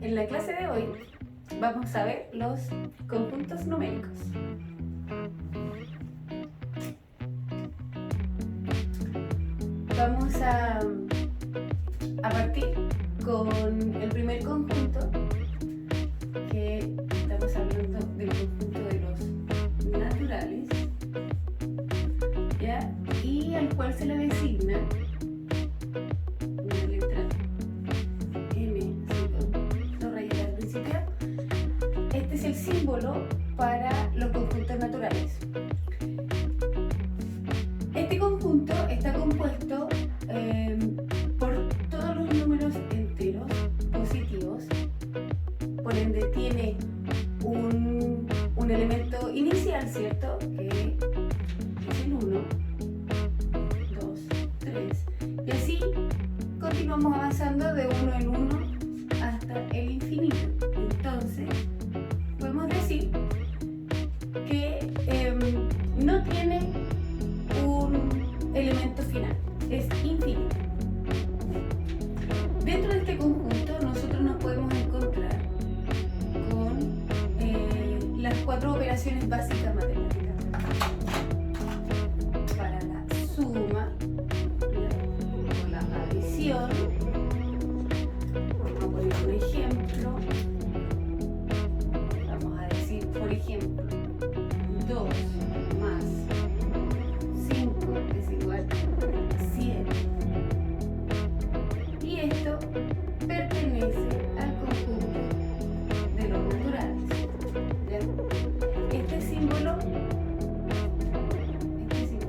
En la clase de hoy vamos a ver los conjuntos numéricos. Vamos a partir con el primer conjunto, que estamos hablando del conjunto de los naturales, ¿ya? Y al cual se le designa una letra M, no rayada al principio. Este es el símbolo para los conjuntos naturales. Este conjunto está compuesto por todos los números enteros positivos, por ende tiene un elemento inicial, ¿cierto? Que es el 1, 2, 3, y así continuamos avanzando de 1 en 1 hasta el infinito. Entonces, podemos decir que no tiene un elemento final, es infinito. Dentro de este conjunto nosotros nos podemos encontrar con las 4 operaciones básicas matemáticas. Para la suma, o la adición, vamos a poner un ejemplo. Vamos a decir, por ejemplo, 2 más 5 es igual a 7. Y esto pertenece al conjunto de los naturales, ¿ya? Este símbolo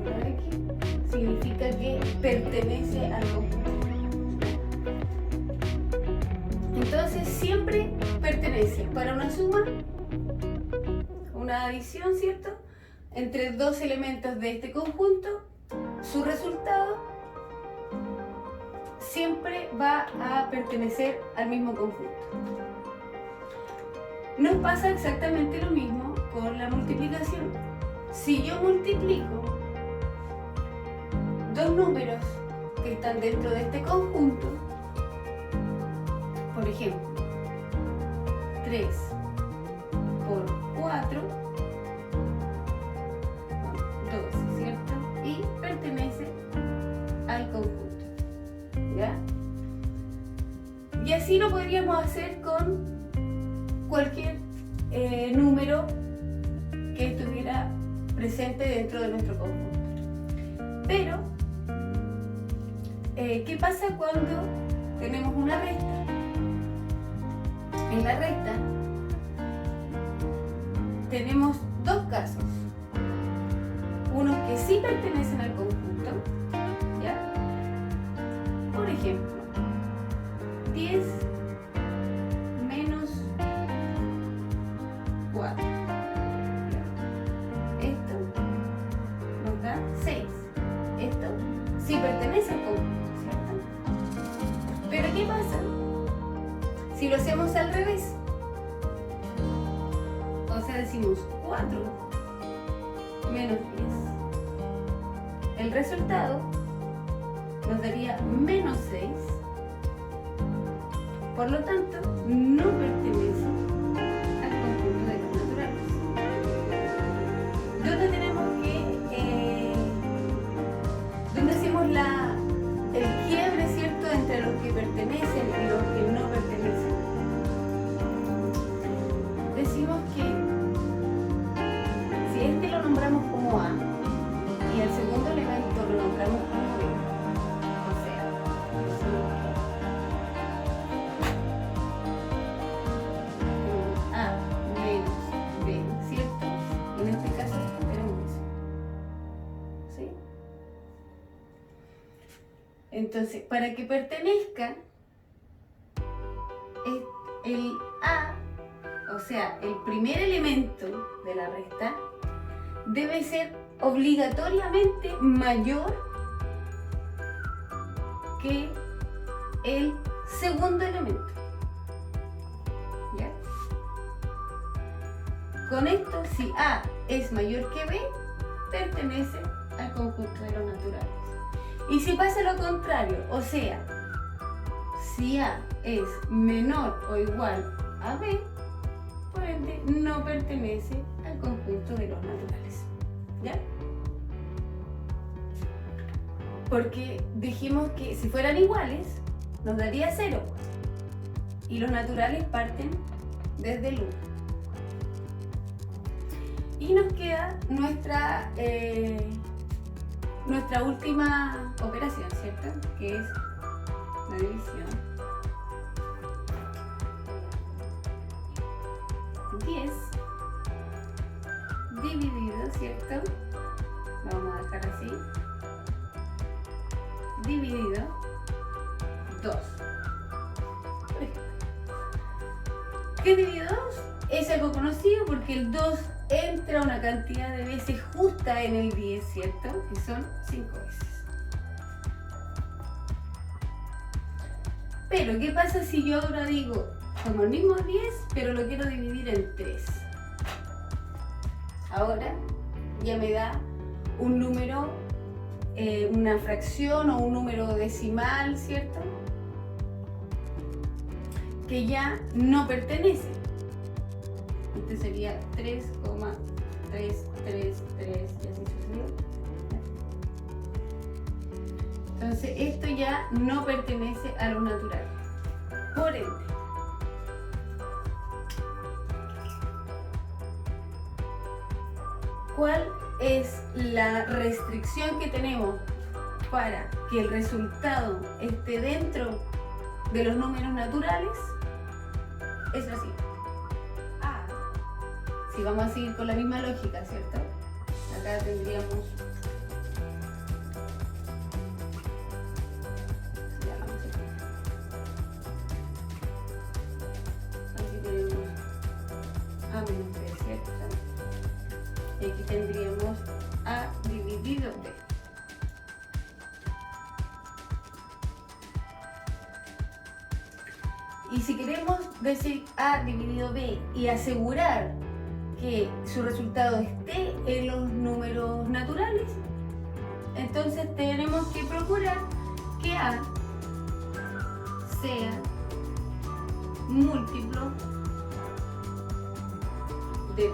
de aquí significa que pertenece al conjunto. Entonces siempre pertenece para una suma, una adición, ¿cierto? Entre dos elementos de este conjunto, su resultado siempre va a pertenecer al mismo conjunto. Nos pasa exactamente lo mismo con la multiplicación. Si yo multiplico dos números que están dentro de este conjunto, por ejemplo, 3 por 4, 12, ¿cierto? Y pertenece al conjunto, ¿ya? Y así lo podríamos hacer con cualquier número que estuviera presente dentro de nuestro conjunto. Pero, ¿qué pasa cuando tenemos una resta? En la resta tenemos dos casos. Unos que sí pertenecen al conjunto, ¿ya? Por ejemplo, 10 menos 4. Esto nos da 6. Esto sí pertenece al conjunto, ¿cierto? Pero ¿qué pasa si lo hacemos al revés? O sea, decimos 4 menos 10. El resultado nos daría menos 6. Por lo tanto, no pertenece al conjunto de los naturales. ¿Dónde tenemos dónde hacemos el quiebre, ¿cierto?, entre los que pertenecen y los que no pertenecen? Decimos que si este lo nombramos como A y el segundo elemento lo nombramos como B, o sea, decimos que A menos B, ¿cierto? En este caso tenemos eso, ¿sí? Entonces, para que pertenezca, el A, o sea, el primer elemento de la resta, debe ser obligatoriamente mayor que el segundo elemento, ¿ya? Con esto, si A es mayor que B, pertenece al conjunto de los naturales. Y si pasa lo contrario, o sea, Si A es menor o igual a B, por ende no pertenece al conjunto de los naturales. ¿Ya? Porque dijimos que si fueran iguales, nos daría 0. Y los naturales parten desde el 1. Y nos queda nuestra última operación, ¿cierto? Que es la división. 10 dividido, ¿cierto? Vamos a dejar así. Dividido 2. Por ejemplo. ¿Qué es dividido 2? Es algo conocido porque el 2 entra una cantidad de veces justa en el 10, ¿cierto? Que son 5 veces. Pero, ¿qué pasa si yo ahora digo, como el mismo 10, pero lo quiero dividir en 3? Ahora ya me da un número, una fracción o un número decimal, ¿cierto? Que ya no pertenece. Este sería 3,333 y así sucesivamente. Entonces esto ya no pertenece a lo natural. Por ende, ¿cuál es la restricción que tenemos para que el resultado esté dentro de los números naturales? Es así. Si vamos a seguir con la misma lógica, ¿cierto? Acá tendríamos... Ya vamos a ver. Aquí tenemos A menos B, ¿cierto? Y aquí tendríamos A dividido B. Y si queremos decir A dividido B y asegurar que su resultado esté en los números naturales, entonces tenemos que procurar que A sea múltiplo de B.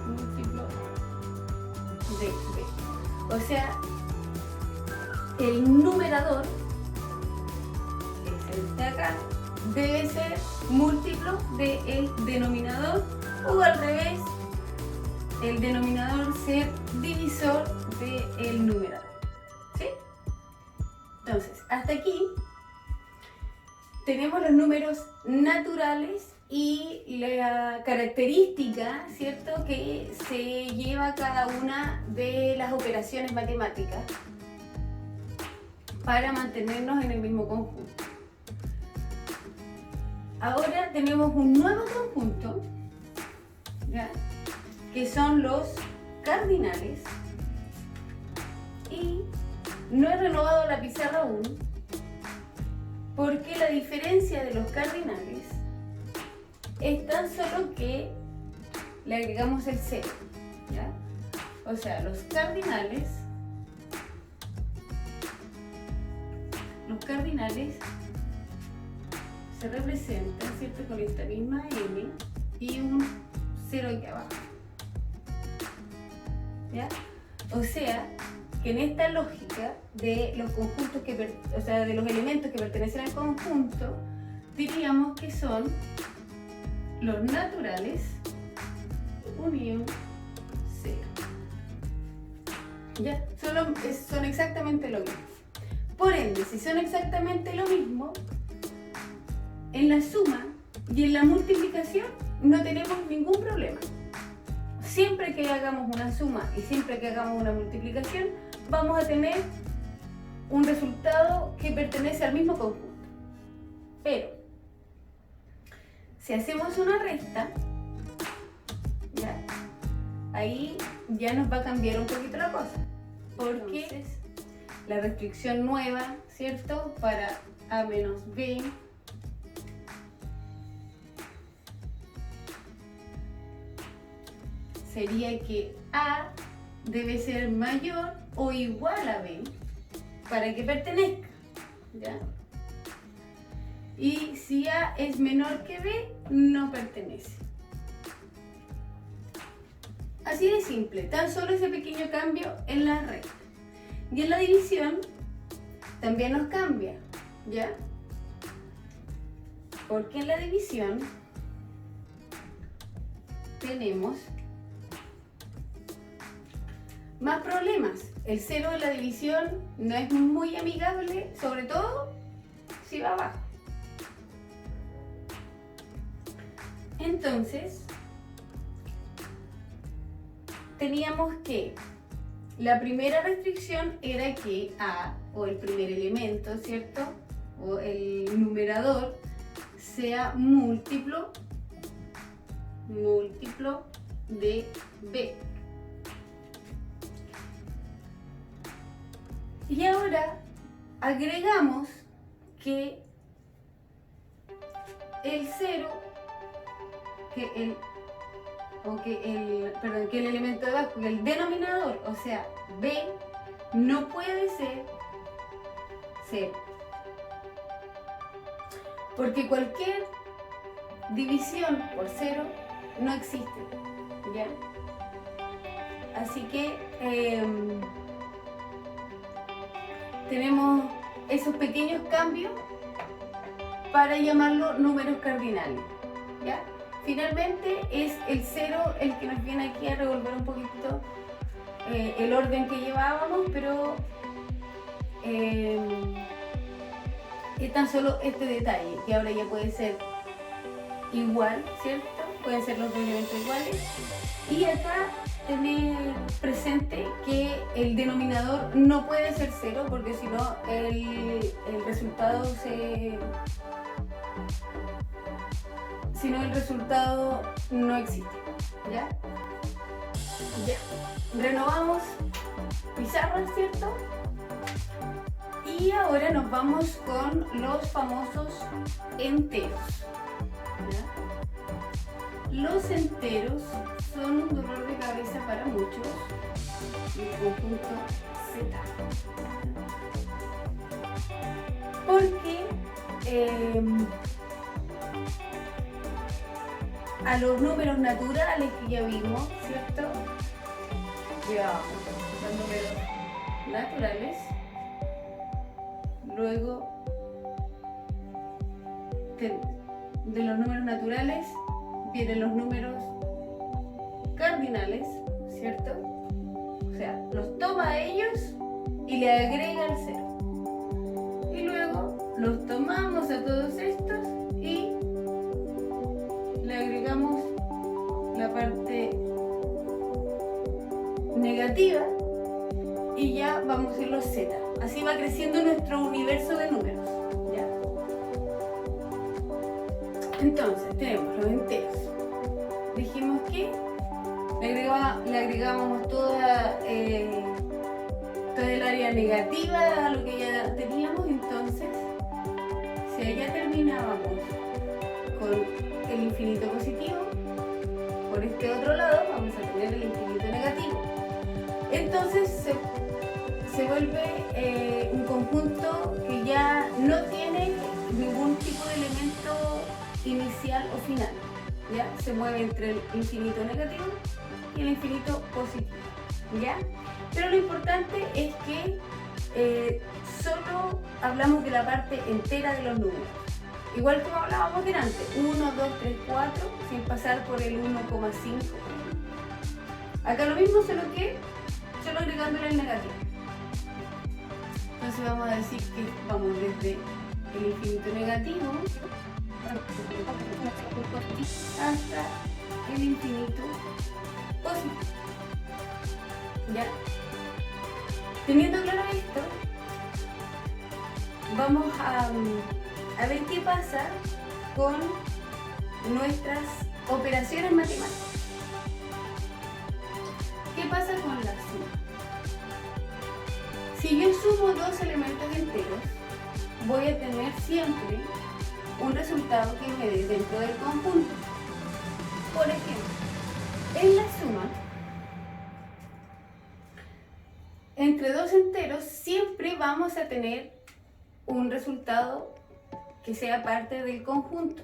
Múltiplo de B. O sea, el numerador, que es el de acá, debe ser múltiplo del denominador, o al revés, el denominador ser divisor del numerador. ¿Sí? Entonces, hasta aquí tenemos los números naturales y la característica, ¿cierto?, que se lleva cada una de las operaciones matemáticas para mantenernos en el mismo conjunto. Ahora tenemos un nuevo conjunto, ¿ya?, que son los cardinales, y no he renovado la pizarra aún porque la diferencia de los cardinales es tan solo que le agregamos el 0, ¿ya? O sea, los cardinales se representan, ¿cierto?, con esta misma M y un 0 aquí abajo, ¿ya? O sea, que en esta lógica de los conjuntos de los elementos que pertenecen al conjunto, diríamos que son los naturales unión 0. ¿Ya? Son exactamente lo mismo. Por ende, si son exactamente lo mismo, en la suma y en la multiplicación no tenemos ningún problema. Siempre que hagamos una suma y siempre que hagamos una multiplicación, vamos a tener un resultado que pertenece al mismo conjunto. Pero, si hacemos una resta, ¿ya?, ahí ya nos va a cambiar un poquito la cosa. Porque entonces, la restricción nueva, ¿cierto?, para A menos B sería que A debe ser mayor o igual a B para que pertenezca, ¿ya? Y si A es menor que B, no pertenece. Así de simple, tan solo ese pequeño cambio en la regla. Y en la división también nos cambia, ¿ya? Porque en la división tenemos más problemas. El cero de la división no es muy amigable, sobre todo si va abajo. Entonces, teníamos que la primera restricción era que A, o el primer elemento, ¿cierto? O el numerador, sea múltiplo de B. Y ahora agregamos que el cero, que el elemento de abajo, que el denominador, o sea, B, no puede ser 0. Porque cualquier división por 0 no existe, ¿ya? Así que tenemos esos pequeños cambios para llamarlo números cardinales, ¿ya? Finalmente es el 0 el que nos viene aquí a revolver un poquito el orden que llevábamos, pero es tan solo este detalle, que ahora ya puede ser igual, ¿cierto? Pueden ser los dos elementos iguales. Y acá tener presente que el denominador no puede ser 0, porque si no el resultado no existe, ¿ya? Ya. Renovamos pizarra, ¿cierto? Y ahora nos vamos con los famosos enteros, ¿ya? Los enteros son un dolor de cabeza para muchos, el conjunto Z. Porque a los números naturales que ya vimos, ¿cierto? Llevamos los números naturales, luego de los números naturales vienen los números cardinales, ¿cierto? O sea, los toma a ellos y le agrega el 0. Y luego los tomamos a todos estos y le agregamos la parte negativa y ya vamos a ir los z. Así va creciendo nuestro universo de números, ¿ya? Entonces tenemos los enteros. Dijimos que le agregamos toda el área negativa a lo que ya teníamos. Entonces, si allá terminábamos con el infinito positivo, por este otro lado vamos a tener el infinito negativo. Entonces se vuelve un conjunto que ya no tiene ningún tipo de elemento inicial o final, ¿ya? Se mueve entre el infinito negativo y el infinito positivo, ¿ya? Pero lo importante es que solo hablamos de la parte entera de los números. Igual como hablábamos delante, 1, 2, 3, 4, sin pasar por el 1,5. Acá lo mismo, solo agregándole el negativo. Entonces vamos a decir que vamos desde el infinito negativo hasta el infinito positivo. ¿Ya? Teniendo claro esto, vamos a ver qué pasa con nuestras operaciones matemáticas. ¿Qué pasa con la suma? Si yo sumo dos elementos enteros, voy a tener siempre un resultado que me dé dentro del conjunto. Por ejemplo, en la suma entre entre dos enteros, siempre vamos a tener un resultado que sea parte del conjunto.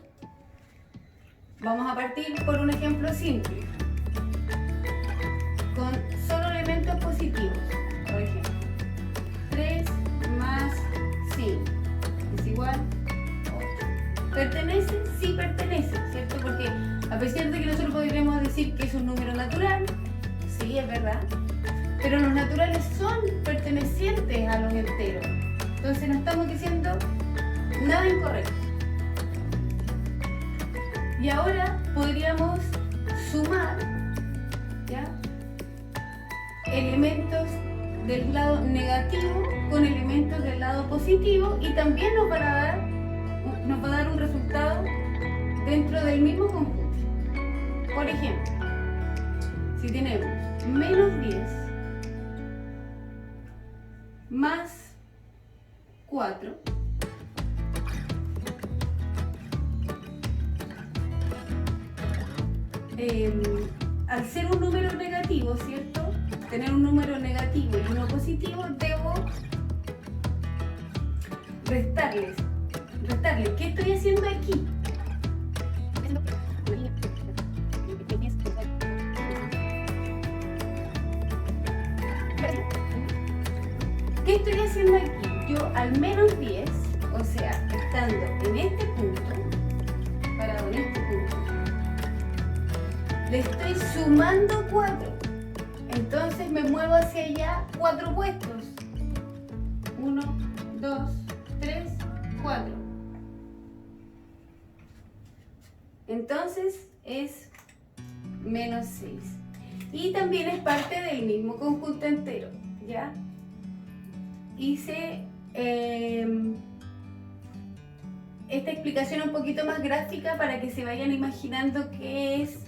Vamos a partir por un ejemplo simple, con solo elementos positivos. Por ejemplo, 3 más 5 es igual a 8. ¿Pertenece? Sí pertenece, ¿cierto? Porque a pesar de que nosotros podríamos decir que es un número natural, sí, es verdad, pero los naturales son pertenecientes a los enteros. Entonces no estamos diciendo nada incorrecto. Y ahora podríamos sumar, ¿ya?, elementos del lado negativo con elementos del lado positivo, y también nos va a dar un resultado dentro del mismo conjunto. Por ejemplo, si tenemos menos 10 más 4, al ser un número negativo, ¿cierto? Tener un número negativo y uno positivo, debo restarles. ¿Qué estoy haciendo aquí? ¿Qué estoy haciendo aquí? Yo al menos 10, o sea, estando en este punto, parado en este punto, le estoy sumando 4. Entonces me muevo hacia allá 4 puestos. 1, 2, 3, 4. Entonces es menos 6. Y también es parte del mismo conjunto entero, ¿ya? Hice esta explicación un poquito más gráfica para que se vayan imaginando qué es,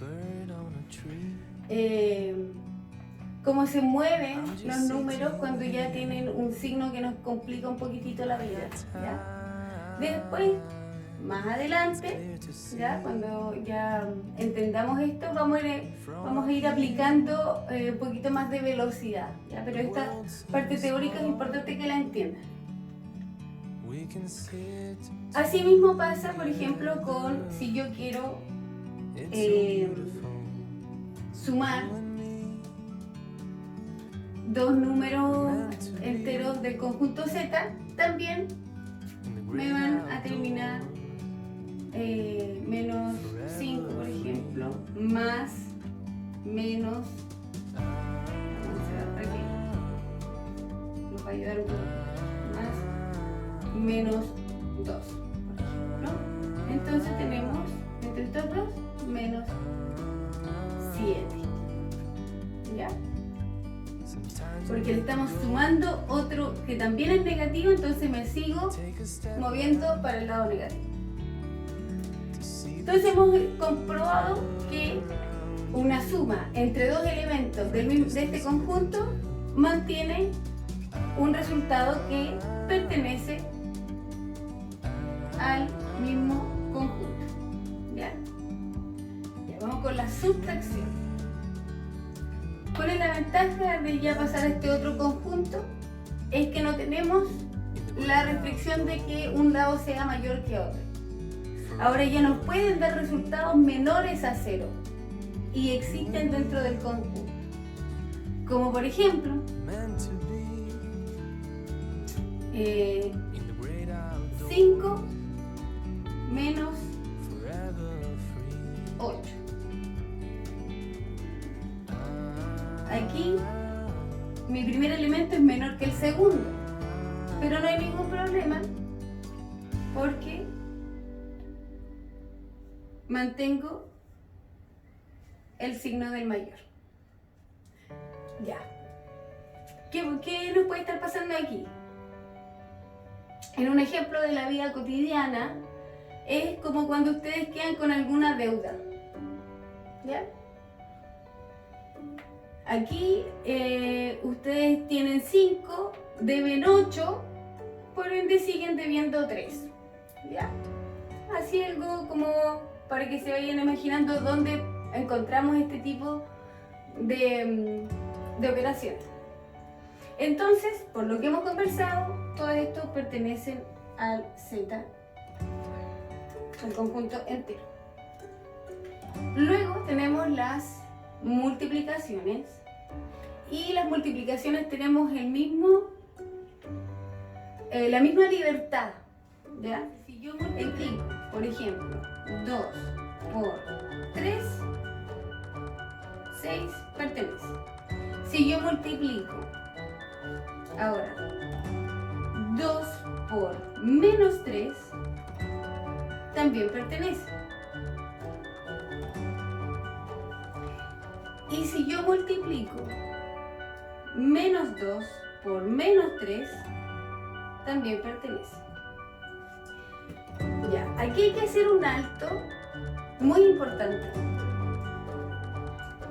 cómo se mueven los números cuando ya tienen un signo que nos complica un poquitito la vida, ¿ya? Después, más adelante, ¿ya?, cuando ya entendamos esto, vamos a ir aplicando un poquito más de velocidad, ¿ya? Pero esta parte teórica es importante que la entiendan. Asimismo pasa, por ejemplo, con si yo quiero sumar dos números enteros del conjunto Z, también me van a terminar menos 5, por ejemplo, más menos, vamos a cerrar aquí, nos va a ayudar un poco, más menos 2, por ejemplo. Entonces tenemos entre estos dos menos 7, ¿ya? Porque le estamos sumando otro que también es negativo, entonces me sigo moviendo para el lado negativo. Entonces hemos comprobado que una suma entre dos elementos de este conjunto mantiene un resultado que pertenece al mismo conjunto. ¿Ya? Ya, vamos con la subtracción. ¿Cuál es la ventaja de ya pasar a este otro conjunto? Es que no tenemos la restricción de que un lado sea mayor que otro. Ahora ya nos pueden dar resultados menores a 0 y existen dentro del conjunto. Como por ejemplo, 5 menos 8. Aquí mi primer elemento es menor que el segundo, pero no hay ningún problema porque mantengo el signo del mayor. Ya. ¿Qué nos puede estar pasando aquí? En un ejemplo de la vida cotidiana, es como cuando ustedes quedan con alguna deuda. ¿Ya? Aquí ustedes tienen 5, deben 8, por ende siguen debiendo 3. ¿Ya? Así algo como para que se vayan imaginando dónde encontramos este tipo de operaciones. Entonces, por lo que hemos conversado, todo esto pertenecen al Z, al conjunto entero. Luego tenemos las multiplicaciones, y las multiplicaciones tenemos la misma libertad, ¿ya? Si yo multiplico, por ejemplo, 2 por 3, 6 pertenece. Si yo multiplico ahora 2 por menos 3, también pertenece. Y si yo multiplico menos 2 por menos 3, también pertenece. Ya, aquí hay que hacer un alto muy importante,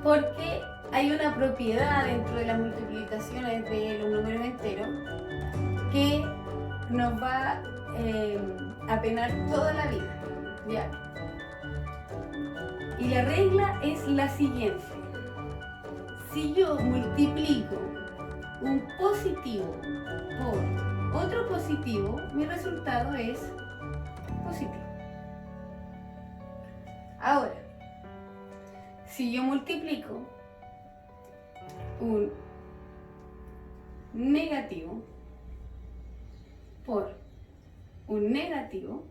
porque hay una propiedad dentro de las multiplicaciones de los números enteros que nos va a penar toda la vida, ¿ya? Y la regla es la siguiente: si yo multiplico un positivo por otro positivo, mi resultado es positivo. Ahora, si yo multiplico un negativo por un negativo,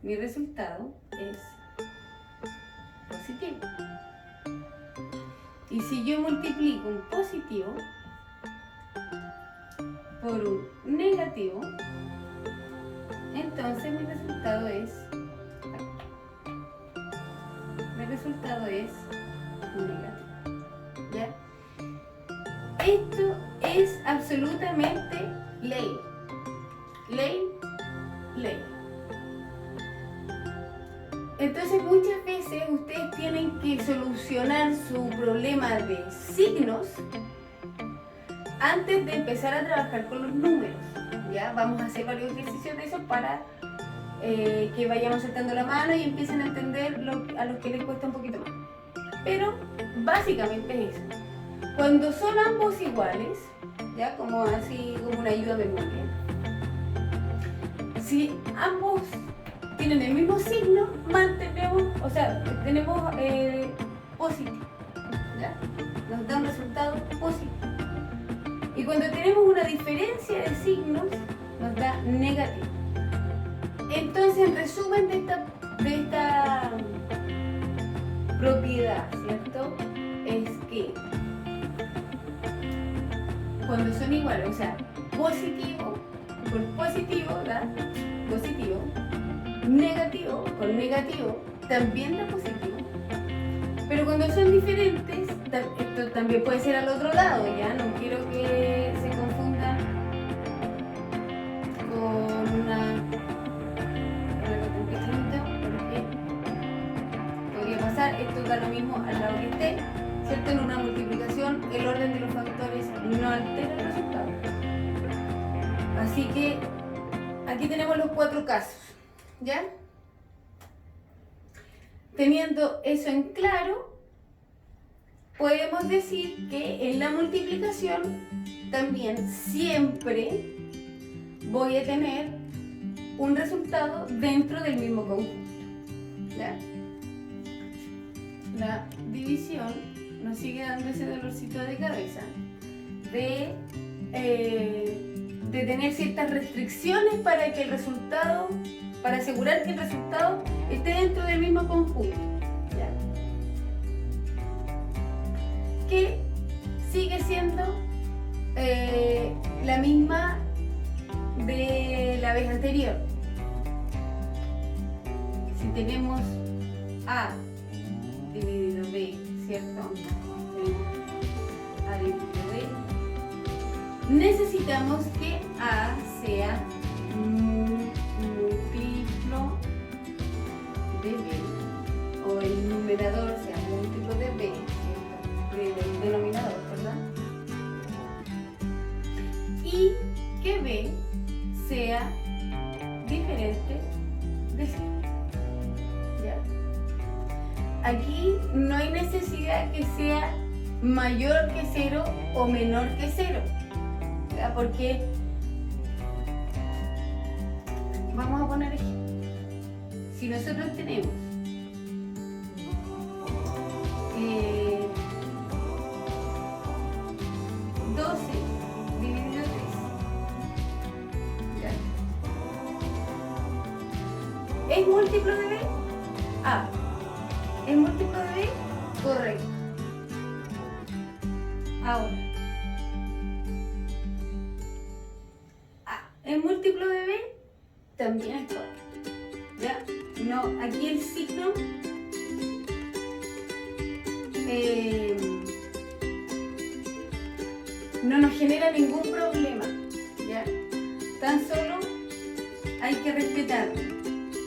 mi resultado es positivo. Y si yo multiplico un positivo por un negativo, entonces mi resultado es negativo. ¿Ya? Esto es absolutamente ley. Entonces muchas veces ustedes tienen que solucionar su problema de signos antes de empezar a trabajar con los números. ¿Ya? Vamos a hacer varios ejercicios de eso para que vayamos saltando la mano y empiecen a entender a los que les cuesta un poquito más. Pero básicamente es eso. Cuando son ambos iguales, ¿ya? Como así, como una ayuda de memoria. Si ambos tienen el mismo signo, tenemos positivo, ¿ya? Nos da un resultado positivo. Y cuando tenemos una diferencia de signos, nos da negativo. Entonces, en resumen de esta propiedad, ¿cierto? Es que cuando son iguales, o sea, positivo por positivo da positivo, negativo por negativo también da positivo. Pero cuando son diferentes, esto también puede ser al otro lado, ¿ya? No quiero que se confundan con algo pequeñito, porque podría pasar, esto da lo mismo al lado que esté, ¿cierto? En una multiplicación, el orden de los factores no altera el resultado. Así que aquí tenemos los 4 casos, ¿ya? Teniendo eso en claro, podemos decir que en la multiplicación también siempre voy a tener un resultado dentro del mismo conjunto, ¿ya? La división nos sigue dando ese dolorcito de cabeza de tener ciertas restricciones para que el resultado, para asegurar que el resultado esté dentro del mismo conjunto, ¿ya? Que sigue siendo la misma de la vez anterior. Si tenemos A dividido B, ¿cierto? A dividido B, necesitamos que A sea múltiplo de B, o el numerador sea múltiplo de B, ¿cierto? Del denominador, ¿verdad? Y que B sea diferente de C. ¿Ya? Aquí no hay necesidad que sea mayor que 0 o menor que 0. ¿Ya? Porque vamos a poner ejemplo. Si nosotros tenemos 12 dividido 3, ¿ya? ¿Es múltiplo de B? A. ¿Es múltiplo de B? Correcto. Ahora, A. ¿Es múltiplo de B? También es correcto. ¿Ya? No, aquí el signo no nos genera ningún problema, ¿ya? Tan solo hay que respetarlo.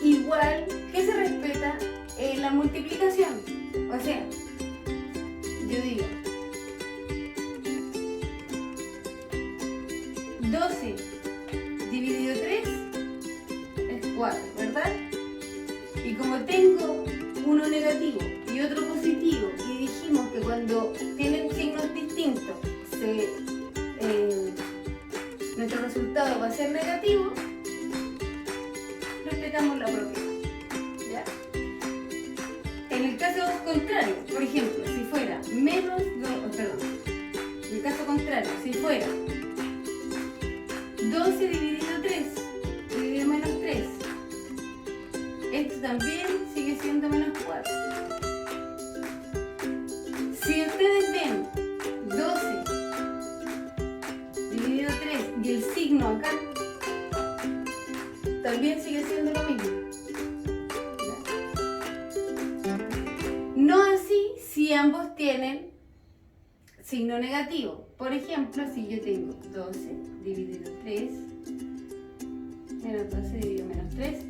Igual que se respeta la multiplicación. O sea, yo digo 12 dividido 3 es 4, ¿verdad? Y como tengo uno negativo y otro positivo, y dijimos que cuando tienen signos distintos, nuestro resultado va a ser negativo, respetamos la propiedad, ¿ya? En el caso contrario, por ejemplo, si fuera menos 2, perdón, en el caso contrario, si fuera 12 dividido 3, dividido menos 3, esto también sigue siendo menos 4. Si ustedes ven 12 dividido 3 y el signo acá, también sigue siendo lo mismo. No así si ambos tienen signo negativo. Por ejemplo, si yo tengo 12 dividido 3 menos 12 dividido menos 3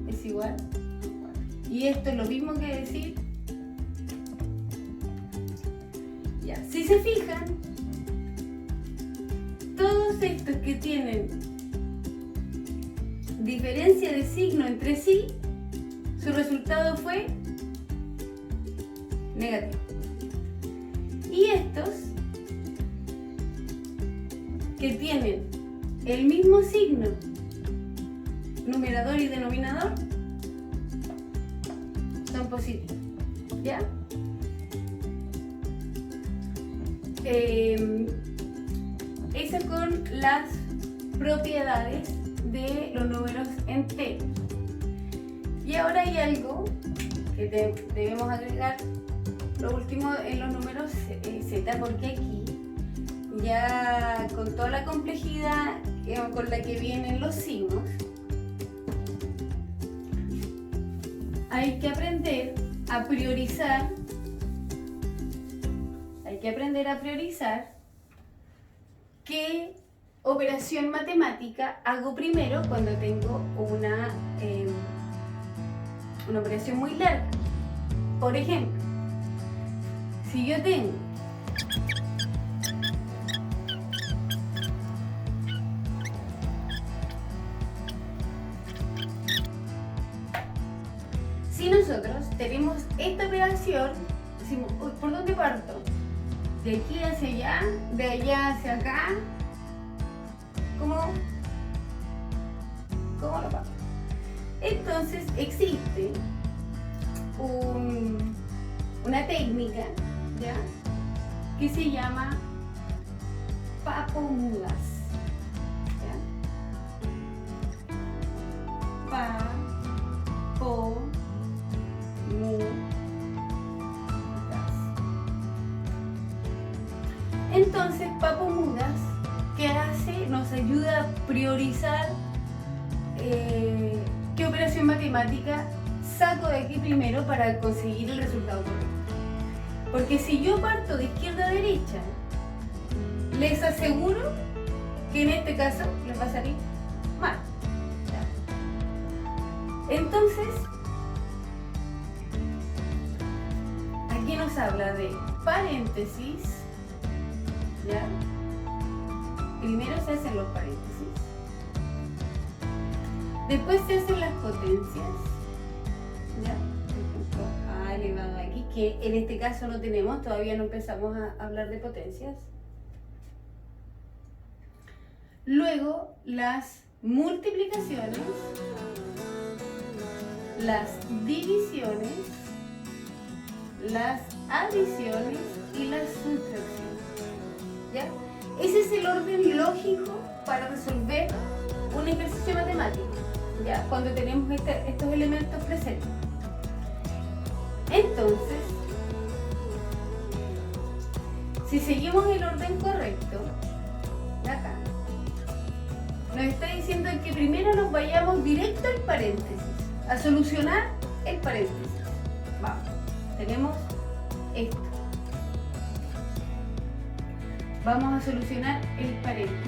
es igual a 4. Y esto es lo mismo que decir, ya, si se fijan, todos estos que tienen diferencia de signo entre sí, su resultado fue negativo. Y estos que tienen el mismo signo, numerador y denominador, son positivos, ¿ya? Eso con las propiedades de los números enteros. Y ahora hay algo que debemos agregar, lo último en los números z, porque aquí ya con toda la complejidad con la que vienen los signos, hay que aprender a priorizar. Hay que aprender a priorizar qué operación matemática hago primero cuando tengo una operación muy larga. Por ejemplo, si yo tengo si nosotros tenemos esta operación, decimos, ¿por dónde parto? ¿De aquí hacia allá? ¿De allá hacia acá? ¿Cómo lo parto? Entonces existe una técnica, ¿ya?, que se llama papomudas, ¿ya? Papomudas. Entonces, papomudas, ¿qué hace? Nos ayuda a priorizar qué operación matemática saco de aquí primero para conseguir el resultado correcto. Porque si yo parto de izquierda a derecha, les aseguro que en este caso les va a salir mal. ¿Ya? Entonces, aquí nos habla de paréntesis, ¿ya? Primero se hacen los paréntesis, después se hacen las potencias, ¿ya? Por ejemplo, a elevado a x, que en este caso no tenemos, todavía no empezamos a hablar de potencias. Luego, las multiplicaciones, las divisiones, las adiciones y las sustracciones. ¿Ya? Ese es el orden lógico para resolver un ejercicio matemático, ¿ya? Cuando tenemos estos elementos presentes. Entonces, si seguimos el orden correcto, de acá, nos está diciendo que primero nos vayamos directo al paréntesis, a solucionar el paréntesis. Vamos, tenemos esto. Vamos a solucionar el paréntesis.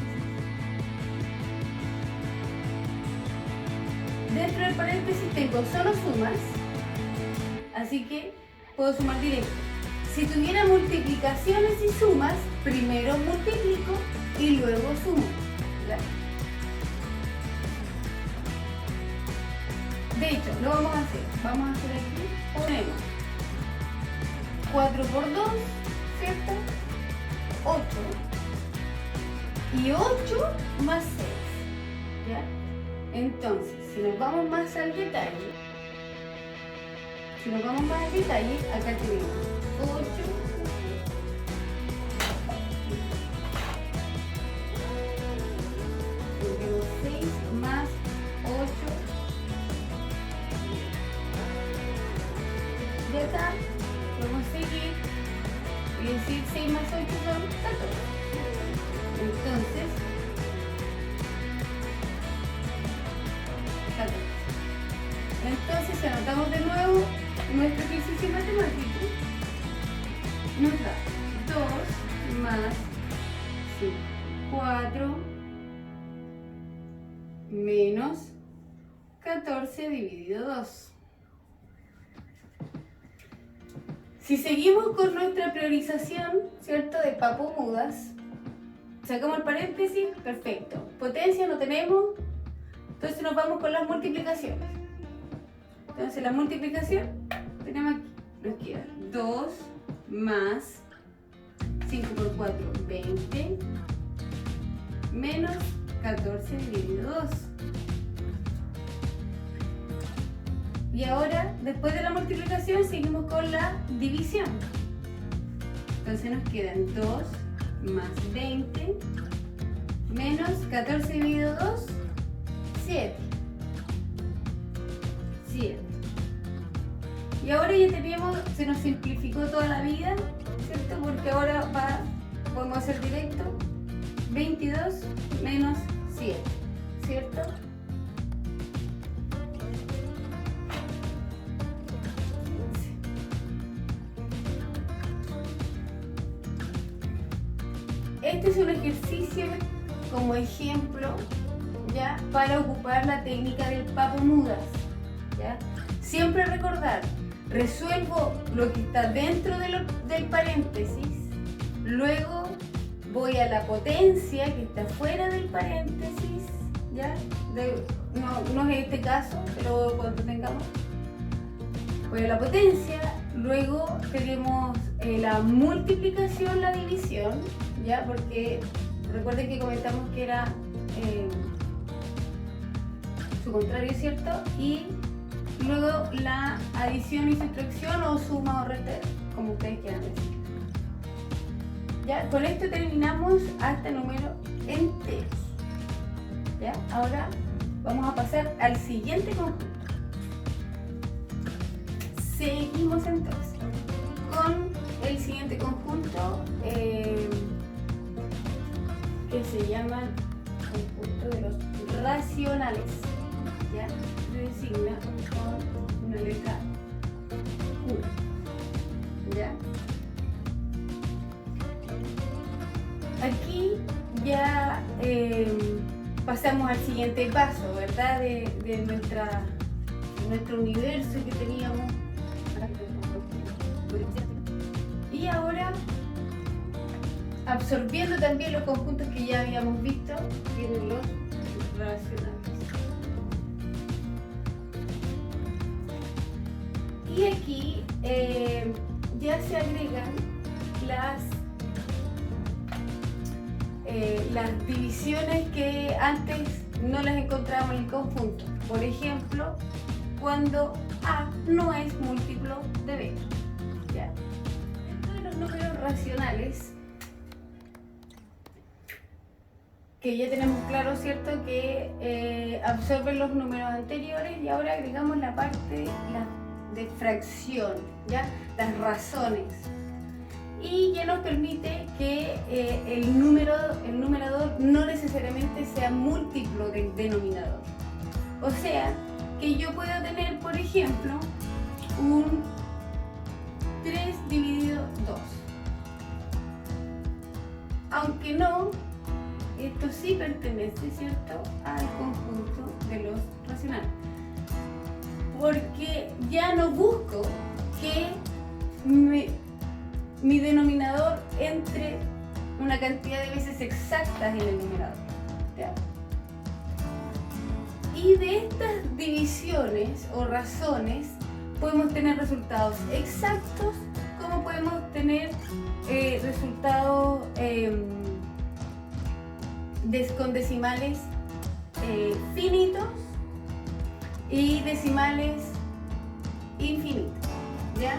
Dentro del paréntesis tengo solo sumas, así que puedo sumar directo. Si tuviera multiplicaciones y sumas, primero multiplico y luego sumo. ¿Verdad? De hecho, lo vamos a hacer. Vamos a hacer aquí, ponemos 4 por 2, ¿cierto? 8 y 8 más 6, ¿ya? Entonces, si nos vamos más al detalle, acá tenemos 8 tenemos 6 más 8 de acá, podemos seguir y decir 6 más 8 son 14. Entonces, 14. Entonces, si anotamos de nuevo nuestro ejercicio matemático, nos da 2 más 5, 4 menos 14 dividido 2. Si seguimos con nuestra priorización, ¿cierto?, de papo-mudas, sacamos el paréntesis, perfecto. Potencia no tenemos, entonces nos vamos con las multiplicaciones. Entonces la multiplicación tenemos aquí, nos queda 2 más 5 por 4, 20, menos 14 dividido 2. Y ahora, después de la multiplicación, seguimos con la división. Entonces nos quedan 2 más 20 menos 14 dividido 2, 7. 7. Y ahora ya tenemos, se nos simplificó toda la vida, ¿cierto? Porque ahora podemos hacer directo 22 menos 7, ¿cierto? Este es un ejercicio como ejemplo, ¿ya?, para ocupar la técnica del papo-mudas, ¿ya? Siempre recordar, resuelvo lo que está dentro del paréntesis, luego voy a la potencia que está fuera del paréntesis, ¿ya? No es este caso, pero cuando tengamos, voy a la potencia, luego tenemos la multiplicación, la división, ¿ya? Porque recuerden que comentamos que era su contrario, ¿cierto? Y luego la adición y sustracción, o suma o resta, como ustedes quieran decir. Ya, con esto terminamos hasta el número enteros. ¿Ya? Ahora vamos a pasar al siguiente conjunto. Seguimos entonces con el siguiente conjunto, que se llama conjunto de los racionales, ¿ya? Se designa con una letra Q, ¿ya? Aquí ya pasamos al siguiente paso, ¿verdad? De nuestro universo que teníamos. Y ahora, absorbiendo también los conjuntos que ya habíamos visto, vienen los racionales. Y aquí ya se agregan las divisiones que antes no las encontrábamos en el conjunto. Por ejemplo, cuando A no es múltiplo de B. ¿Ya? Entonces los números racionales, que ya tenemos claro, ¿cierto?, que absorben los números anteriores, y ahora agregamos la parte de fracción, ¿ya? Las razones. Y ya nos permite que el numerador no necesariamente sea múltiplo del denominador. O sea, que yo puedo tener, por ejemplo, un 3 dividido 2. Aunque no, esto sí pertenece, ¿cierto?, al conjunto de los racionales. Porque ya no busco que mi denominador entre una cantidad de veces exactas en el numerador. ¿Ya? Y de estas divisiones o razones podemos tener resultados exactos, como podemos tener resultados con decimales finitos y decimales infinitos, ¿ya?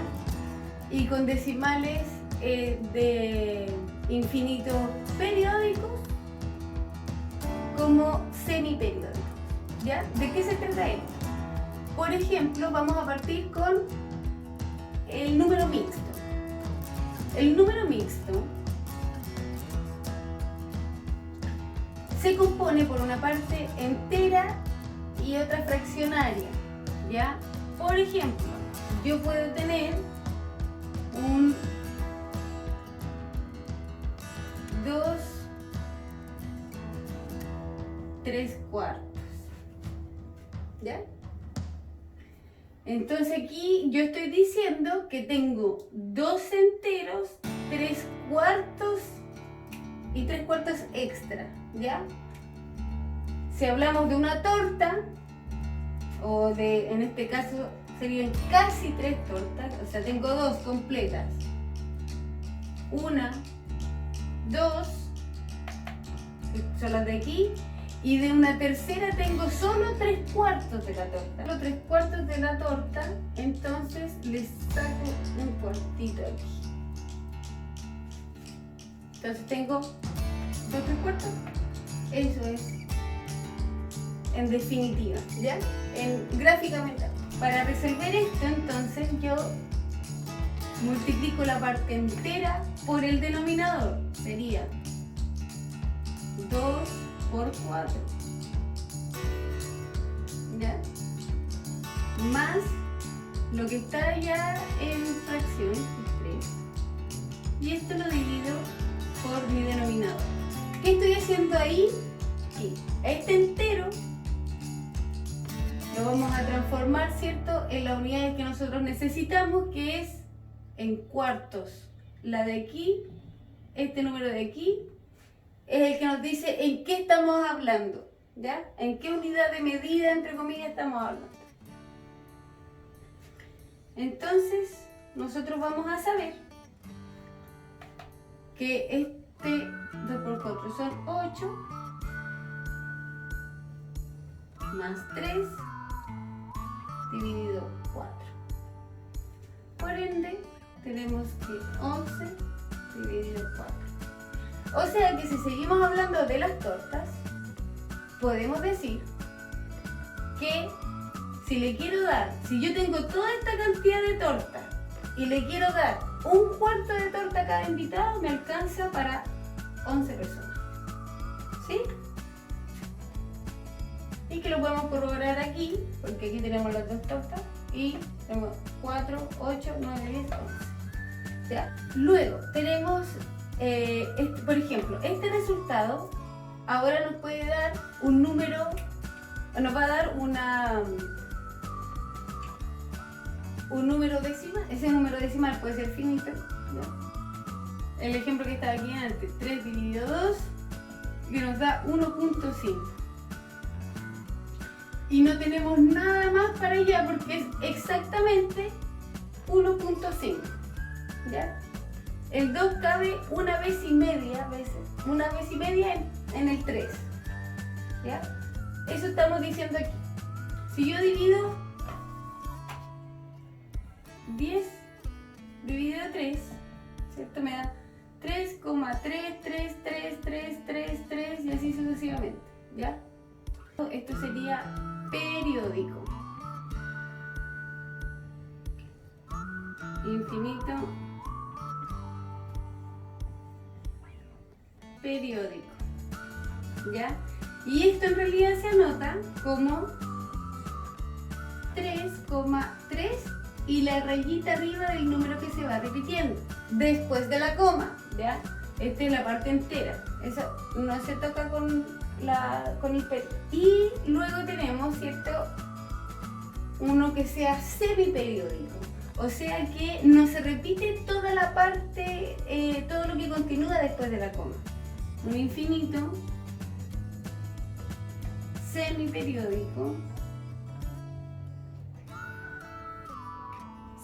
Y con decimales de infinito periódicos como semiperiódicos, ¿ya? ¿De qué se trata esto? Por ejemplo, vamos a partir con el número mixto. El número mixto se compone por una parte entera y otra fraccionaria, ¿ya? Por ejemplo, yo puedo tener un 2 3/4, ¿ya? Entonces aquí yo estoy diciendo que tengo 2 enteros, 3/4 y 3/4 extra, ¿ya? Si hablamos de una torta, o de, en este caso serían casi 3 tortas, o sea, tengo 2 completas, 1, 2, son las de aquí, y de una tercera tengo solo 3/4 de la torta. Los 3/4 de la torta, entonces les saco un cuartito aquí. Entonces tengo 2 3/4, eso es en definitiva, ¿ya? Gráficamente. Para resolver esto, entonces yo multiplico la parte entera por el denominador, sería 2 por 4, ¿ya? Más lo que está allá en fracción, 3, y esto lo divido por mi denominador. ¿Qué estoy haciendo ahí? Aquí. Este entero lo vamos a transformar, ¿cierto?, en las unidades que nosotros necesitamos, que es en cuartos. La de aquí, este número de aquí, es el que nos dice en qué estamos hablando, ¿ya? En qué unidad de medida, entre comillas, estamos hablando. Entonces, nosotros vamos a saber que este 2 por 4 son 8, más 3 dividido 4. Por ende, tenemos que 11 dividido 4. O sea que si seguimos hablando de las tortas, podemos decir que si le quiero dar, si yo tengo toda esta cantidad de tortas y le quiero dar un cuarto de torta a cada invitado, me alcanza para 11 personas. ¿Sí? Y que lo podemos corroborar aquí, porque aquí tenemos las 2 tortas y tenemos 4, 8, 9, 10, 11. O sea, luego tenemos, por ejemplo, este resultado ahora nos puede dar un número, nos va a dar un número decimal. Ese número decimal puede ser finito, ¿no? El ejemplo que está aquí antes, 3 dividido 2, que nos da 1.5. Y no tenemos nada más para allá porque es exactamente 1.5. ¿ya? El 2 cabe una vez y media en el 3, ¿ya? Eso estamos diciendo aquí. Si yo divido 10 dividido 3, ¿cierto? Me da 3,33333 y así sucesivamente, ¿ya? Esto sería periódico. Infinito periódico, ¿ya? Y esto en realidad se anota como 3,3 y la rayita arriba del número que se va repitiendo después de la coma, ¿ya? Esta es la parte entera, eso no se toca con el periódico. Y luego tenemos, ¿cierto?, uno que sea semiperiódico, o sea que no se repite toda la parte, todo lo que continúa después de la coma. Un infinito semiperiódico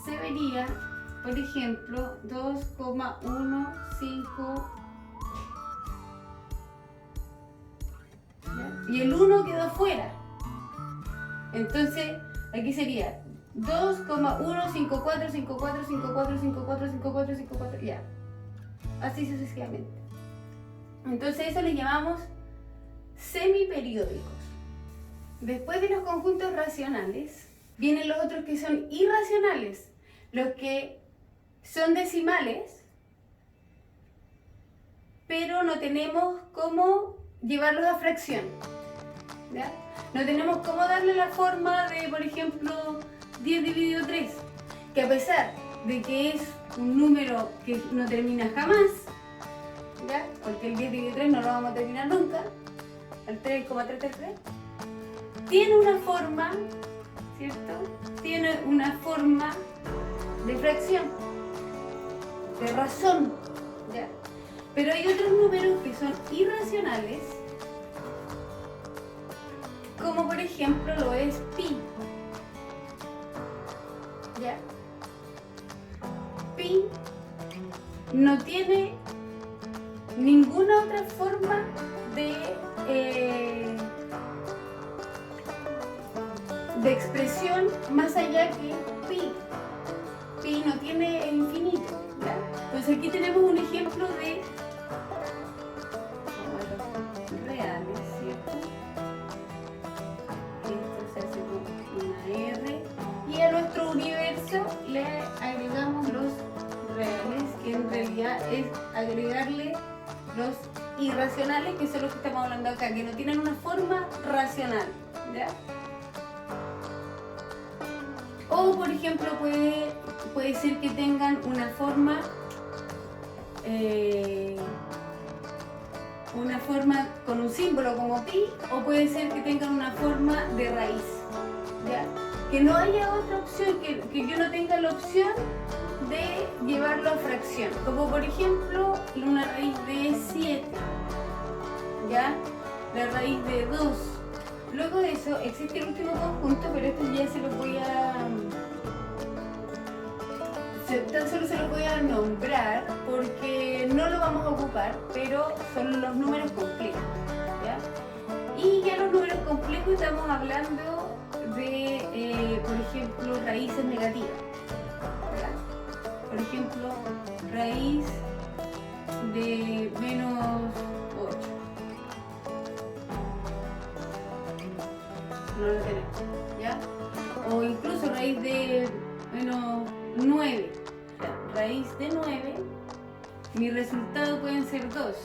se vería, por ejemplo, 2,15, ¿ya? Y el 1 quedó fuera. Entonces, aquí sería 2,15454545454, ya. Así sucesivamente. Entonces, eso le llamamos semiperiódicos. Después de los conjuntos racionales, vienen los otros que son irracionales, los que son decimales, pero no tenemos cómo llevarlos a fracción, ¿ya? No tenemos cómo darle la forma de, por ejemplo, 10 dividido 3, que a pesar de que es un número que no termina jamás, ¿ya? Porque el 10 dividido 3 no lo vamos a terminar nunca, el 3,333, tiene una forma, ¿cierto? Tiene una forma de fracción, de razón, ¿ya? Pero hay otros números que son irracionales, como por ejemplo lo es pi, ¿ya? Pi no tiene ninguna otra forma de expresión más allá que pi. Pi no tiene el infinito, ¿ya? Entonces aquí tenemos un ejemplo de reales, ¿cierto? Esto se hace con una R y a nuestro universo le agregamos los reales, que en realidad es agregarle los irracionales, que son los que estamos hablando acá, que no tienen una forma racional, ¿ya? O por ejemplo puede ser que tengan una forma con un símbolo como pi, o puede ser que tengan una forma de raíz, ¿ya? Que no haya otra opción, que yo no tenga la opción de llevarlo a fracción, como por ejemplo una raíz de 7, ¿ya? La raíz de 2. Luego de eso existe el último conjunto, pero esto ya se los voy a... tan solo se los voy a nombrar porque no lo vamos a ocupar, pero son los números complejos, ¿ya? Y ya los números complejos estamos hablando de, por ejemplo, raíces negativas, ¿ya? Por ejemplo, raíz de menos 8. No lo tenemos, ¿ya? O incluso raíz de menos 9. Raíz de 9, mi resultado pueden ser 2.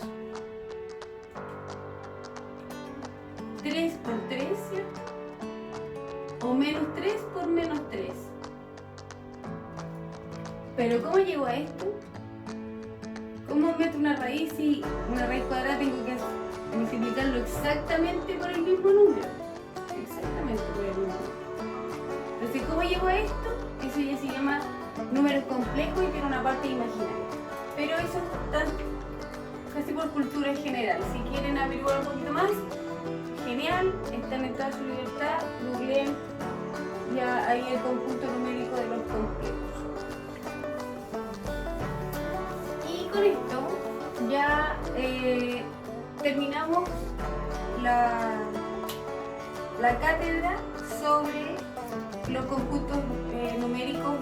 3 por 3, ¿cierto? O menos 3 por menos 3. Pero ¿cómo llego a esto? ¿Cómo meto una raíz y una raíz cuadrada tengo que multiplicarlo exactamente por el mismo número? Exactamente por el mismo número. Entonces, ¿cómo llego a esto? Eso ya se llama números complejos y tiene una parte imaginaria. Pero eso está casi por cultura general. Si quieren averiguar un poquito más, genial, están en toda su libertad, googleen ya ahí el conjunto numérico de los complejos. terminamos la cátedra sobre los conjuntos numéricos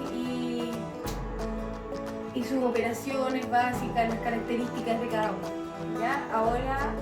y sus operaciones básicas, las características de cada uno. ¿Ya? Ahora